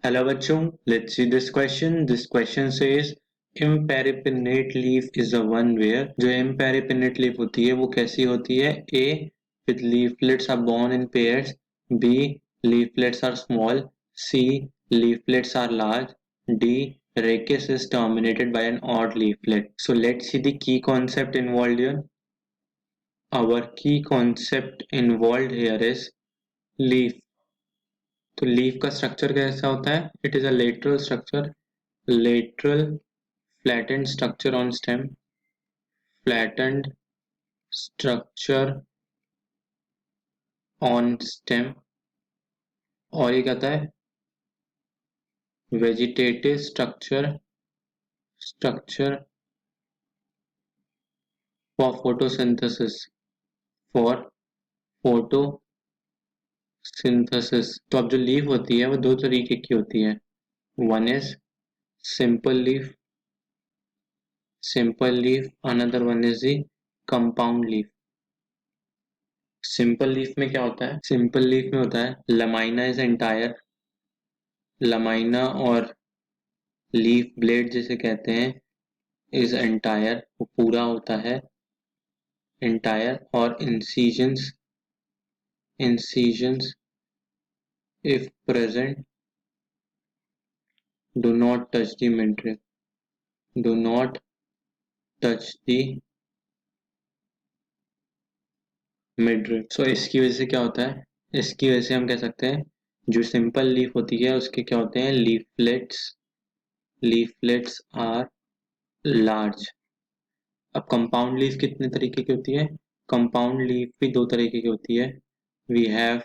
Hello बच्चों, let's see this question. This question says imparipinnate leaf is the one where जो imparipinnate leaf होती है वो कैसी होती है? A. With leaflets are borne in pairs. B. Leaflets are small. C. Leaflets are large. D. Rachis is dominated by an odd leaflet. So let's see the key concept involved here. Our key concept involved here is leaf. तो leaf का structure कैसा होता है? It is a lateral structure, lateral flattened structure on stem, flattened structure on stem. और ये कहता है vegetative structure, structure for photosynthesis, for photosynthesis. तो अब जो लीफ होती है वो दो तरीके की होती है। One is simple leaf, another one is the compound leaf. Simple leaf में क्या होता है? सिंपल लीफ में होता है लमाइना इज एंटायर, लमाइना और लीफ ब्लेड जिसे कहते हैं इज एंटायर, वो पूरा होता है एंटायर। और incisions if present do not touch the midrib, do not touch the midrib. So इसकी वजह से क्या होता है? इसकी वजह से हम कह सकते हैं जो सिंपल लीफ होती है उसके क्या होते हैं? Leaflets are large. अब कंपाउंड लीफ कितने तरीके की होती है? कंपाउंड लीफ भी दो तरीके की होती है। We have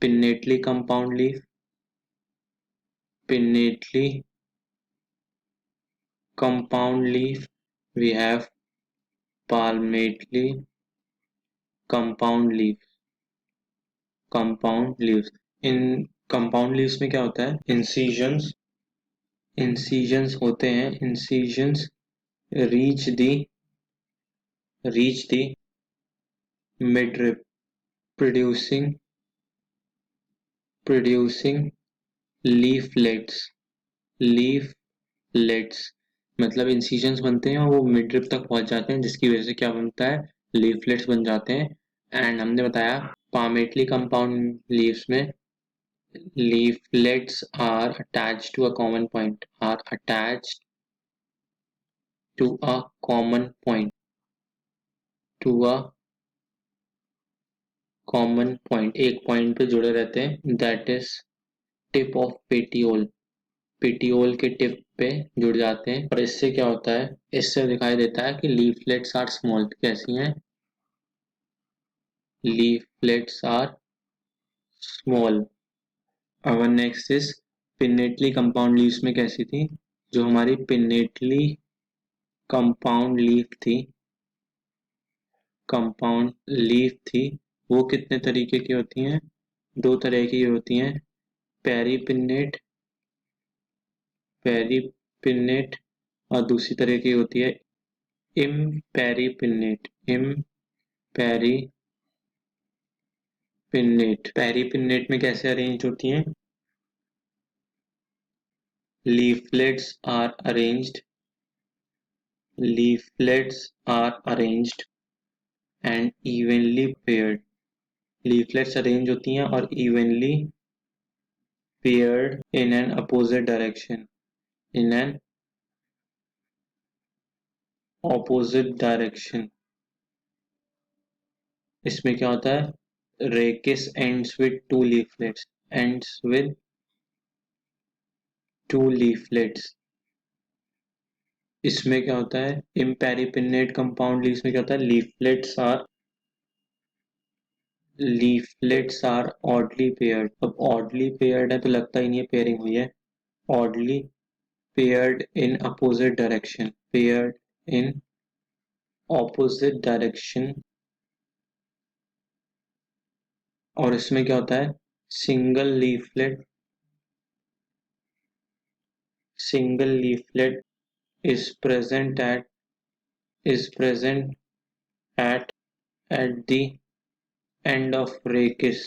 pinnately compound leaf, pinnately compound leaf. We have palmately compound leaf, compound leaves. In compound leaves में क्या होता है? इंसिजन्स होते हैं, incisions reach the reach the midrib, producing leaflets, leaflets. मतलब इंसिजन्स बनते हैं और वो मिडरिप तक पहुंच जाते हैं जिसकी वजह से क्या बनता है? लीफलेट्स बन जाते हैं। एंड हमने बताया पामेटली कंपाउंड लीव्स में leaflets are attached to a common point, are attached to a common point, to a common point, एक पॉइंट पे जुड़े रहते हैं, that is tip of petiole, petiole के टिप पे जुड़ जाते हैं। और इससे क्या होता है? इससे दिखाई देता है कि leaflets are small। कैसी हैं? leaflets are small। our next is pinnately compound leaves में कैसी थी? जो हमारी pinnately compound leaf थी, कंपाउंड लीफ थी, वो कितने तरीके की होती हैं? दो तरह की होती हैं, पेरीपिन्नेट, पेरीपिन्नेट, और दूसरी तरह की होती है इम्पेरीपिन्नेट, इम्पेरीपिन्नेट। पेरीपिन्नेट में कैसे अरेंज होती हैं? Leaflets are arranged, leaflets are arranged and evenly paired. Leaflets arrange होती हैं और evenly paired in an opposite direction, in an opposite direction। इसमें क्या होता है? rachis ends with two leaflets, ends with two leaflets। इसमें क्या होता है? imparipinnate compound leaves में क्या होता है? leaflets are oddly paired। अब oddly paired है तो लगता ही नहीं है पेयरिंग हुई है। oddly paired in opposite direction, paired in opposite direction। और इसमें क्या होता है? Single leaflet, single leaflet is present at at the end of rachis,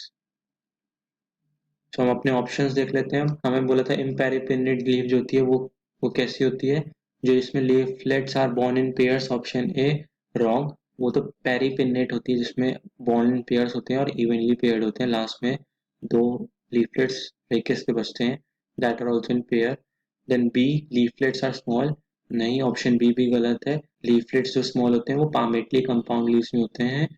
तो हम अपने ऑप्शंस देख लेते हैं। हमें बोला था इम्पेरिपिनेट लीफ जो होती है वो कैसी होती है, जो इसमें leaflets are borne in pairs, option A wrong. वो तो पेरिपिनेट होती है जिसमें बोर्न इन पेयर्स होते हैं और इवनली पेयर्ड होते हैं, लास्ट में दो लीफलेट्स रेकिस के बचते हैं, that are also in pair. Then B, leaflets are small, नहीं, ऑप्शन बी भी गलत है। लीफलेट्स जो स्मॉल होते हैं वो पामेटली कंपाउंड लीव्स में होते हैं,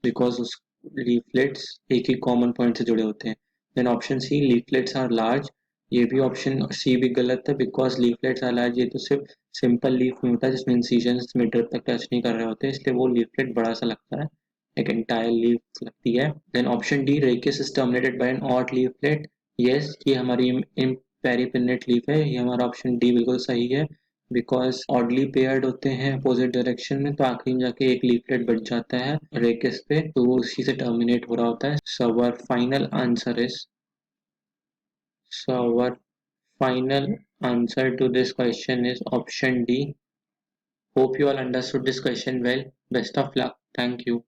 बिकॉज उस लीफलेट्स एक ही कॉमन पॉइंट से जुड़े होते हैं। Then option C, leaflets are large, ये भी ऑप्शन सी भी गलत है, बिकॉज लीफलेट्स आर लार्ज ये तो सिर्फ सिंपल लीफ में होता है जिसमें इंसिजन्स मिडल तक टच नहीं कर रहे होते, इसलिए वो लीफलेट बड़ा सा लगता है, एक एंटायर लीफ लगती है। Then option D, rachis is terminated by an odd leaflet, yes ये हमारी पेरिपिन्नेट लीफ है, ये हमारा ऑप्शन डी बिल्कुल सही है, बिकॉज ऑडली पेयर्ड होते हैं अपोजिट डायरेक्शन में, तो आखिरी में जाके एक लीफलेट बच जाता है रेकिस पे, तो वो उसी से टर्मिनेट हो रहा होता है। So our final answer is So our final answer to this question is option D. Hope you all understood this question well. Best of luck. Thank you.